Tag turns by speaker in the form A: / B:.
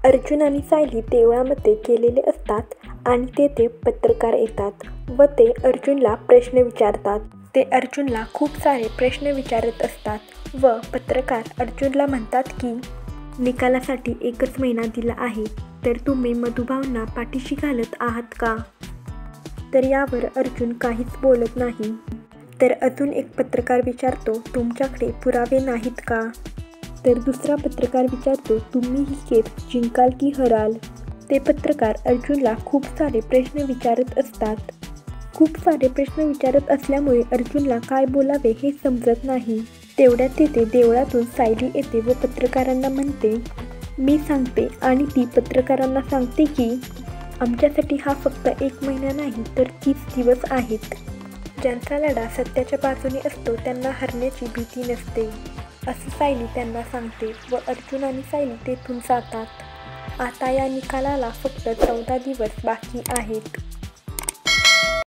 A: अर्जुन आणि सायली देवळामध्ये गेलेले असतात आणि तेथे पत्रकार येतात व ते अर्जुनला प्रश्न विचारतात. ते अर्जुनला खूप सारे प्रश्न विचारत असतात व पत्रकार अर्जुनला म्हणतात की निकालासाठी 1च महिना दिला आहे, तर तुम्ही मधुभाऊंना पाठीशी घालत आहात का? तर यावर अर्जुन काहीच बोलत नाही. तर अजून एक पत्रकार विचारतो, तुमच्याकडे पुरावे नाहीत का? तर दुसरा पत्रकार विचारतो, तुम्ही ही केस जिंकाल की हराल? ते पत्रकार अर्जुनला खूप सारे प्रश्न विचारत असतात. खूप सारे प्रश्न विचारत असल्यामुळे अर्जुनला काय बोलावे हे समजत नाही. तेवढ्यात तिथे देवळातून सायली येते व पत्रकारांना म्हणते, मी सांगते आणि ती पत्रकारांना सांगते की आमच्यासाठी हा फक्त 1 महिना नाही तर 30 दिवस आहेत. ज्यांचा लढा सत्याच्या बाजूने असतो त्यांना हरण्याची भीती नसते, असं सायली त्यांना सांगते व अर्जुन आणि सायली तेथून जातात. आता या निकालाला फक्त 14 दिवस बाकी आहेत.